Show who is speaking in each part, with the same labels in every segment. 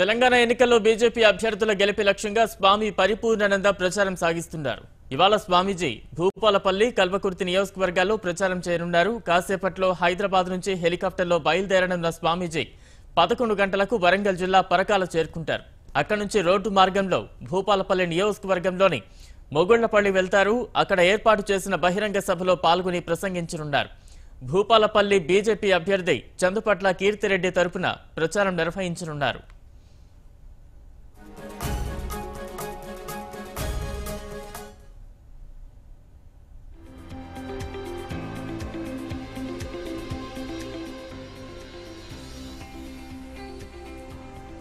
Speaker 1: తెలంగాణ ఎన్నికల్లో బీజేపీ అభ్యర్థుల గెలుపు లక్ష్యంగా స్వామి పరిపూర్ణానంద ప్రచారం సాగిస్తున్నారు. ఇవాళ స్వామీజీ భూపాలపల్లి, కల్వకుర్తి నియోజకవర్గాల్లో ప్రచారం చేయనున్నారు. కాసేపట్లో హైదరాబాద్ నుంచి హెలికాప్టర్లో బయలుదేరనున్న స్వామీజీ 11 గంటలకు వరంగల్ జిల్లా పరకాల చేరుకుంటారు. అక్కడి నుంచి రోడ్డు మార్గంలో భూపాలపల్లి నియోజకవర్గంలోని మొగుళ్లపల్లి వెళ్తారు. అక్కడ ఏర్పాటు చేసిన బహిరంగ సభలో పాల్గొని ప్రసంగించనున్నారు. భూపాలపల్లి బీజేపీ అభ్యర్థి చందుపట్ల కీర్తిరెడ్డి తరపున ప్రచారం నిర్వహించనున్నారు.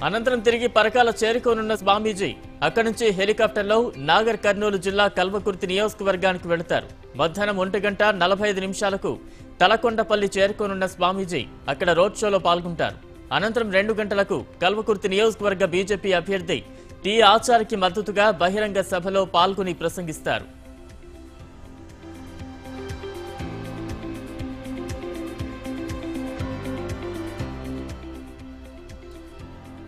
Speaker 1: అనంతరం తిరిగి పరకాల చేరుకోనున్న స్వామీజీ అక్కడి నుంచి హెలికాప్టర్లో నాగర్ కర్నూలు జిల్లా కల్వకుర్తి నియోజకవర్గానికి వెళతారు. మధ్యాహ్నం 1:45 తలకొండపల్లి చేరుకోనున్న స్వామీజీ అక్కడ రోడ్ షోలో పాల్గొంటారు. అనంతరం 2 గంటలకు కల్వకుర్తి నియోజకవర్గ బీజేపీ అభ్యర్థి టి ఆచార్యకి మద్దతుగా బహిరంగ సభలో పాల్గొని ప్రసంగిస్తారు.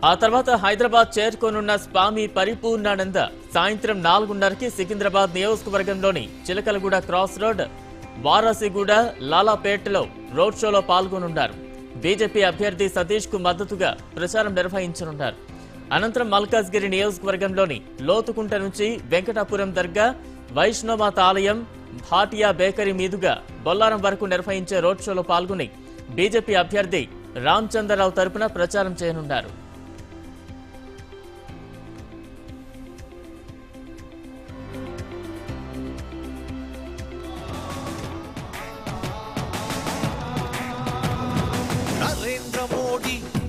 Speaker 1: ఆ తర్వాత హైదరాబాద్ చేరుకోనున్న స్వామి పరిపూర్ణానంద సాయంత్రం 4:30కి సికింద్రాబాద్ నియోజకవర్గంలోని చిలకలగూడ క్రాస్ రోడ్, వారాసిగూడ, లాలాపేటలో రోడ్ షోలో పాల్గొనున్నారు. బీజేపీ అభ్యర్థి సతీష్ కు మద్దతుగా ప్రచారం నిర్వహించనున్నారు. అనంతరం మల్కాజ్గిరి నియోజకవర్గంలోని లోతుకుంట నుంచి వెంకటాపురం దర్గా, వైష్ణోమాత ఆలయం, భాటియా బేకరీ మీదుగా బొల్లారం వరకు నిర్వహించే రోడ్ షోలో పాల్గొని బీజేపీ అభ్యర్థి రామచంద్రరావు తరపున ప్రచారం చేయనున్నారు.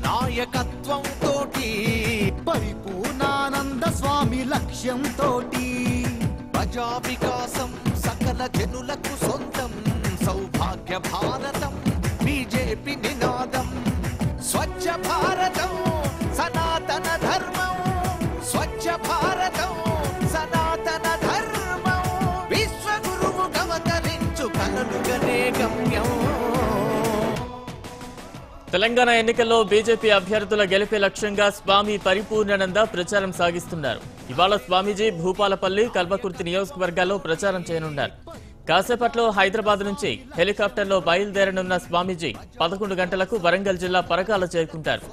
Speaker 2: నాయకత్వం తోటి పరిపూర్ణానంద స్వామి లక్ష్యం తోటి ప్రజా వికాసం సకల జనులకు సొంతం సౌభాగ్య భారతం బీజేపీ నినాదం స్వచ్ఛ భారతం సనాతన ధర్మం స్వచ్ఛ భారతం సనాతన ధర్మం విశ్వగురువు అవతరించు కలలుగనే గమ్యం.
Speaker 1: తెలంగాణ ఎన్నికల్లో బీజేపీ అభ్యర్థుల గెలిపే లక్ష్యంగా స్వామి పరిపూర్ణానంద ప్రచారం సాగిస్తున్నారు. ఇవాళ స్వామీజీ భూపాలపల్లి, కల్వకుర్తి నియోజకవర్గాల్లో ప్రచారం చేయనున్నారు. కాసేపట్లో హైదరాబాద్ నుంచి హెలికాప్టర్లో బయలుదేరనున్న స్వామీజీ 11 గంటలకు వరంగల్ జిల్లా పరకాల చేరుకుంటారు.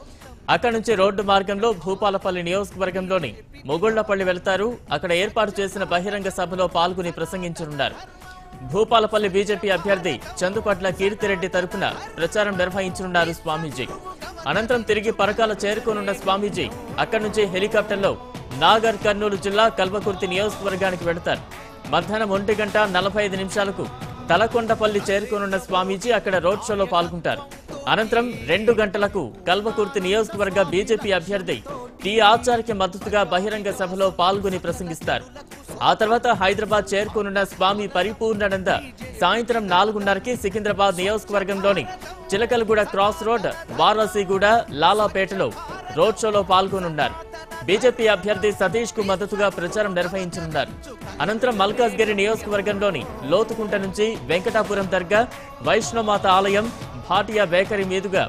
Speaker 1: అక్కడి నుంచి రోడ్డు మార్గంలో భూపాలపల్లి నియోజకవర్గంలోని మొగుళ్లపల్లి వెళ్తారు. అక్కడ ఏర్పాటు చేసిన బహిరంగ సభలో పాల్గొని ప్రసంగించనున్నారు. భూపాలపల్లి బీజేపీ అభ్యర్థి చందుపట్ల కీర్తిరెడ్డి తరపున ప్రచారం నిర్వహించనున్నారు స్వామీజీ. అనంతరం తిరిగి పరకాల చేరుకోనున్న స్వామీజీ అక్కడి నుంచి హెలికాప్టర్లో నాగర్ కర్నూలు జిల్లా కల్వకుర్తి నియోజకవర్గానికి వెళతారు. మధ్యాహ్నం 1:45 తలకొండపల్లి చేరుకోనున్న స్వామీజీ అక్కడ రోడ్ షోలో పాల్గొంటారు. అనంతరం 2 గంటలకు కల్వకుర్తి నియోజకవర్గ బీజేపీ అభ్యర్థి టి ఆచార్యకి మద్దతుగా బహిరంగ సభలో పాల్గొని ప్రసంగిస్తారు. ఆ తర్వాత హైదరాబాద్ చేరుకోనున్న స్వామి పరిపూర్ణానంద సాయంత్రం 4:30కి సికింద్రాబాద్ నియోజకవర్గంలోని చిలకలగూడ క్రాస్ రోడ్, వారాసిగూడ, లాలాపేటలో రోడ్ షోలో పాల్గొనున్నారు. బీజేపీ అభ్యర్థి సతీష్ కు మద్దతుగా ప్రచారం నిర్వహించనున్నారు. అనంతరం మల్కాజ్గిరి నియోజకవర్గంలోని లోతుకుంట నుంచి వెంకటాపురం దర్గా, వైష్ణోమాత ఆలయం, భాటియా బేకరీ మీదుగా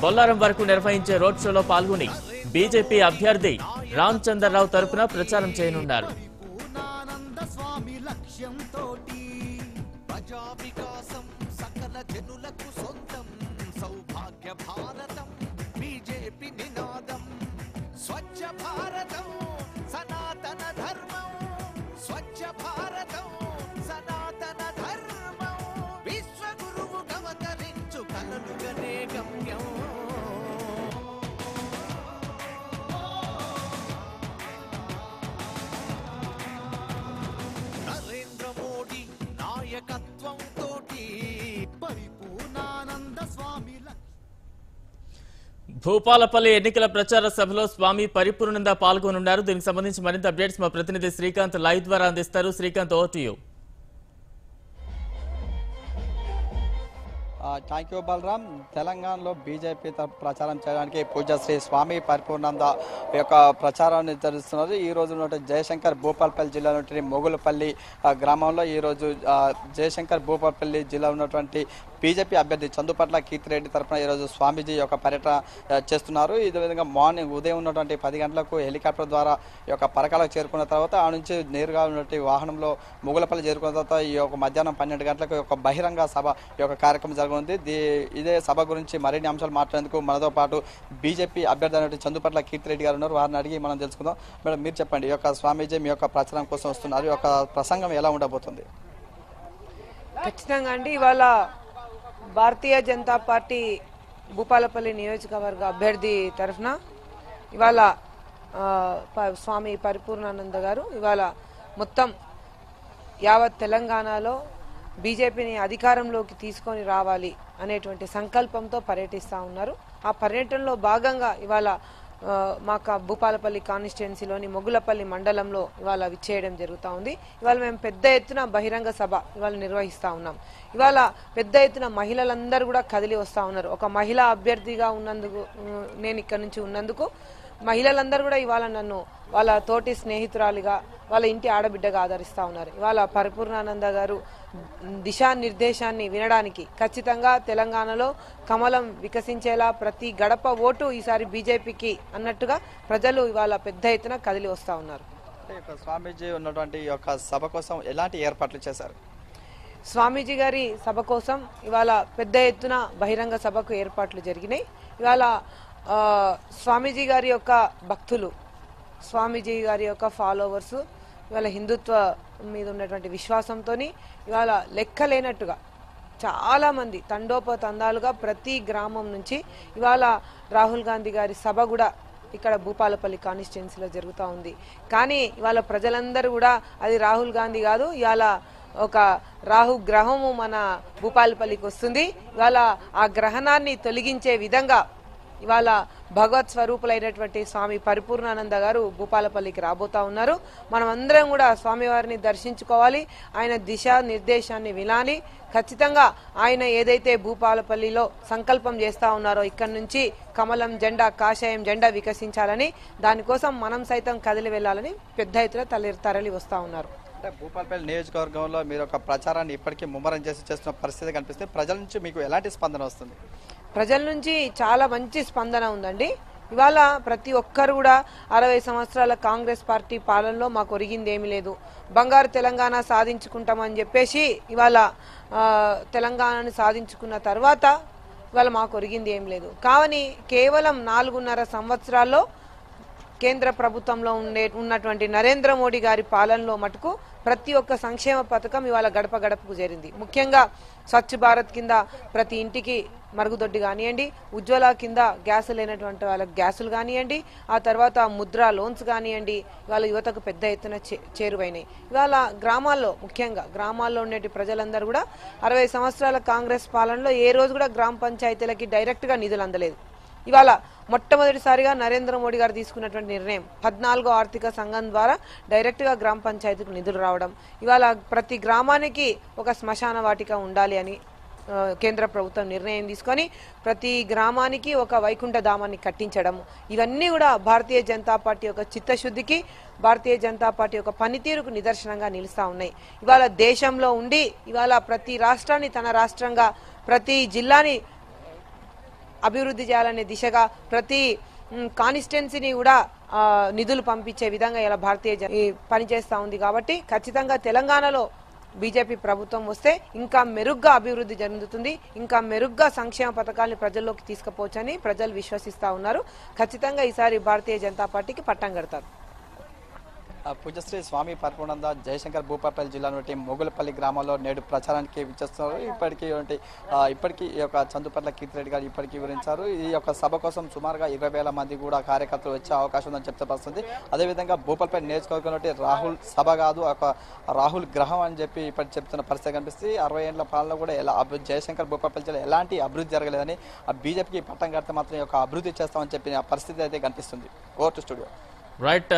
Speaker 1: బొల్లారం వరకు నిర్వహించే రోడ్ షోలో పాల్గొని బీజేపీ అభ్యర్థి రామచంద్రరావు తరపున ప్రచారం చేయనున్నారు.
Speaker 2: ప్రజా వికాసం సకల జనులకు సొంతం సౌభాగ్య భారతం బీజేపీ నినాదం స్వచ్ఛ భారతం సనాతన ధర్మం స్వచ్ఛ భారతం సనాతన ధర్మం విశ్వగురువు అవతరించు కలలుగనే గమ్యం. నరేంద్ర మోడీ నాయకత్వం తోటి పరిపూర్ణానంద స్వామి
Speaker 1: భూపాలపల్లి ఎన్నికల ప్రచార సభలో స్వామి పరిపూర్ణానంద పాల్గొనున్నారు. దీనికి సంబంధించి మరింత అప్డేట్స్ మా ప్రతినిధి శ్రీకాంత్ లైవ్ ద్వారా అందిస్తారు. Srikanth, over to you.
Speaker 3: Thank you Balaram. తెలంగాణలో బీజేపీ ప్రచారం చేయడానికి పూజ్యశ్రీ స్వామి పరిపూర్ణానంద యొక్క ప్రచారాన్ని జరుస్తున్నారు. ఈ రోజు జయశంకర్ భూపాలపల్లి జిల్లా మొగులపల్లి గ్రామంలో ఈ రోజు జయశంకర్ భూపాలపల్లి జిల్లా ఉన్నటువంటి బీజేపీ అభ్యర్థి చందుపట్ల కీర్తిరెడ్డి తరఫున ఈరోజు స్వామీజీ యొక్క పర్యటన చేస్తున్నారు. ఇదే విధంగా మార్నింగ్ ఉదయం ఉన్నటువంటి 10 గంటలకు హెలికాప్టర్ ద్వారా ఈ యొక్క పరకాలకు చేరుకున్న తర్వాత ఆ నుంచి నేరుగా ఉన్నటువంటి వాహనంలో ముగులపల్లి చేరుకున్న తర్వాత ఈ యొక్క మధ్యాహ్నం 12 గంటలకు ఒక బహిరంగ సభ ఈ యొక్క కార్యక్రమం జరగనుంది. ఇదే సభ గురించి మరిన్ని అంశాలు మాట్లాడేందుకు మనతో పాటు బీజేపీ అభ్యర్థి అయినటువంటి చందుపట్ల కీర్తిరెడ్డి గారు ఉన్నారు. వారిని అడిగి మనం తెలుసుకుందాం. మేడం, మీరు చెప్పండి, ఈ యొక్క స్వామీజీ మీ యొక్క ప్రచారం కోసం వస్తున్నారు. ఈ యొక్క ప్రసంగం ఎలా ఉండబోతుంది?
Speaker 4: ఖచ్చితంగా అండి, ఇవాళ భారతీయ జనతా పార్టీ భూపాలపల్లి నియోజకవర్గ అభ్యర్థి తరఫున ఇవాళ స్వామి పరిపూర్ణానంద గారు ఇవాళ మొత్తం యావత్ తెలంగాణలో బీజేపీని అధికారంలోకి తీసుకొని రావాలి అనేటువంటి సంకల్పంతో పర్యటిస్తూ ఉన్నారు. ఆ పర్యటనలో భాగంగా ఇవాళ మాకు భూపాలపల్లి కాన్స్టిట్యున్సీలోని మొగులపల్లి మండలంలో ఇవాళ విచ్చేయడం జరుగుతూ ఉంది. ఇవాళ మేము పెద్ద ఎత్తున బహిరంగ సభ ఇవాళ నిర్వహిస్తూ ఉన్నాం. ఇవాళ పెద్ద ఎత్తున మహిళలందరూ కూడా కదిలి వస్తూ ఉన్నారు. ఒక మహిళా అభ్యర్థిగా ఉన్నందుకు, నేను ఇక్కడ నుంచి ఉన్నందుకు మహిళలందరూ కూడా ఇవాళ నన్ను వాళ్ళ తోటి స్నేహితురాలిగా, వాళ్ళ ఇంటి ఆడబిడ్డగా ఆదరిస్తూ ఉన్నారు. ఇవాళ పరిపూర్ణానంద గారు దిశానిర్దేశాన్ని వినడానికి ఖచ్చితంగా తెలంగాణలో కమలం వికసించేలా ప్రతి గడప ఓటు ఈసారి బీజేపీకి అన్నట్టుగా ప్రజలు ఇవాళ పెద్ద ఎత్తున కదిలి వస్తూ ఉన్నారు.
Speaker 3: స్వామీజీ ఉన్నటువంటి యొక్క సభ కోసం ఎలాంటి ఏర్పాట్లు చేశారు?
Speaker 4: స్వామీజీ గారి సభ కోసం ఇవాళ పెద్ద ఎత్తున బహిరంగ సభకు ఏర్పాట్లు జరిగినాయి. ఇవాళ స్వామీజీ గారి యొక్క భక్తులు, స్వామీజీ గారి యొక్క ఫాలోవర్స్ ఇవాళ హిందుత్వ మీద ఉన్నటువంటి విశ్వాసంతో ఇవాళ లెక్కలేనట్టుగా చాలామంది తండోపతందాలుగా ప్రతి గ్రామం నుంచి ఇవాళ రాహుల్ గాంధీ గారి సభ కూడా ఇక్కడ భూపాలపల్లి కాన్స్టిట్యున్సీలో జరుగుతూ ఉంది. కానీ ఇవాళ ప్రజలందరూ కూడా అది రాహుల్ గాంధీ కాదు, ఇవాళ ఒక రాహు గ్రహము మన భూపాలపల్లికి వస్తుంది. ఇవాళ ఆ గ్రహణాన్ని తొలగించే విధంగా ఇవాళ భగవత్ స్వరూపులైనటువంటి స్వామి పరిపూర్ణానంద గారు భూపాలపల్లికి రాబోతా ఉన్నారు. మనం అందరం కూడా స్వామివారిని దర్శించుకోవాలి, ఆయన దిశా నిర్దేశాన్ని వినాలి. ఖచ్చితంగా ఆయన ఏదైతే భూపాలపల్లిలో సంకల్పం చేస్తా ఉన్నారో ఇక్కడి నుంచి కమలం జెండా, కాషాయం జెండా వికసించాలని, దానికోసం మనం సైతం కదిలి వెళ్లాలని పెద్ద ఎత్తున తరలి వస్తా ఉన్నారు.
Speaker 3: అంటే భూపాలపల్లి నియోజకవర్గంలో మీరు ఒక ప్రచారాన్ని ఇప్పటికీ ముమ్మరం చేస్తున్న పరిస్థితి కనిపిస్తే ప్రజల నుంచి మీకు ఎలాంటి స్పందన వస్తుంది?
Speaker 4: ప్రజల నుంచి చాలా మంచి స్పందన ఉందండి. ఇవాళ ప్రతి ఒక్కరు కూడా 60 సంవత్సరాల కాంగ్రెస్ పార్టీ పాలనలో మాకు ఒరిగింది ఏమీ లేదు, బంగారు తెలంగాణ సాధించుకుంటామని చెప్పేసి ఇవాళ తెలంగాణను సాధించుకున్న తర్వాత ఇవాళ మాకు ఒరిగింది ఏం లేదు. కావని కేవలం 4.5 సంవత్సరాల్లో కేంద్ర ప్రభుత్వంలో ఉన్నటువంటి నరేంద్ర మోడీ గారి పాలనలో మటుకు ప్రతి ఒక్క సంక్షేమ పథకం ఇవాళ గడప గడపకు చేరింది. ముఖ్యంగా స్వచ్ఛ భారత్ కింద ప్రతి ఇంటికి మరుగుదొడ్డి కానివ్వండి, ఉజ్వల కింద గ్యాస్ లేనటువంటి వాళ్ళకి గ్యాసులు కానివ్వండి, ఆ తర్వాత ముద్రా లోన్స్ కానివ్వండి, ఇవాళ యువతకు పెద్ద ఎత్తున చేరువైనాయి. ఇవాళ గ్రామాల్లో, ముఖ్యంగా గ్రామాల్లో ఉండే ప్రజలందరూ కూడా 60 సంవత్సరాల కాంగ్రెస్ పాలనలో ఏ రోజు కూడా గ్రామ పంచాయతీలకి డైరెక్ట్గా నిధులు అందలేదు. ఇవాళ మొట్టమొదటిసారిగా నరేంద్ర మోడీ గారు తీసుకున్నటువంటి నిర్ణయం 14వ ఆర్థిక సంఘం ద్వారా డైరెక్ట్గా గ్రామ పంచాయతీకి నిధులు రావడం, ఇవాళ ప్రతి గ్రామానికి ఒక శ్మశాన వాటిక ఉండాలి అని కేంద్ర ప్రభుత్వం నిర్ణయం తీసుకొని ప్రతి గ్రామానికి ఒక వైకుంఠ ధామాన్ని కట్టించడం, ఇవన్నీ కూడా భారతీయ జనతా పార్టీ యొక్క చిత్తశుద్ధికి, భారతీయ జనతా పార్టీ యొక్క పనితీరుకు నిదర్శనంగా నిలుస్తూ ఉన్నాయి. ఇవాళ దేశంలో ఉండి ఇవాళ ప్రతి రాష్ట్రాన్ని తన రాష్ట్రంగా, ప్రతి జిల్లాని అభివృద్ధి చేయాలనే దిశగా ప్రతి కాన్స్టిట్యున్సీని కూడా నిధులు పంపించే విధంగా ఇలా భారతీయ పనిచేస్తూ ఉంది. కాబట్టి ఖచ్చితంగా తెలంగాణలో బీజేపీ ప్రభుత్వం వస్తే ఇంకా మెరుగ్గా అభివృద్ధి జరుగుతుంది, ఇంకా మెరుగ్గా సంక్షేమ పథకాలను ప్రజల్లోకి తీసుకుపోవచ్చని ప్రజలు విశ్వసిస్తూ ఉన్నారు. ఖచ్చితంగా ఈసారి భారతీయ జనతా పార్టీకి పట్టం కడతారు.
Speaker 3: పూజశ్రీ స్వామి పరిపూర్ణానంద జయశంకర్ భూపాలపల్లి జిల్లా నుండి మొగులపల్లి గ్రామంలో నేడు ప్రచారానికి విచ్చేస్తున్నారు. ఇప్పటికీ ఈ యొక్క చందుపట్ల కీర్తిరెడ్డి గారు ఇప్పటికీ వివరించారు. ఈ యొక్క సభ కోసం సుమారుగా 20,000 మంది కూడా కార్యకర్తలు వచ్చే అవకాశం ఉందని చెప్తే వస్తుంది. అదేవిధంగా భూపాలపల్లి నియోజకవర్గం నుండి రాహుల్ సభ కాదు, ఒక రాహుల్ గ్రహం అని చెప్పి ఇప్పటి చెప్తున్న పరిస్థితి కనిపిస్తుంది. 60 ఏళ్ల పాలనలో కూడా జయశంకర్ భూపాలపల్లి జిల్లా ఎలాంటి అభివృద్ధి జరగలేదని, బీజేపీకి పట్టం కడితే మాత్రం ఈ యొక్క అభివృద్ధి చేస్తామని చెప్పిన పరిస్థితి అయితే కనిపిస్తుంది. Over to studio.
Speaker 1: రైట్.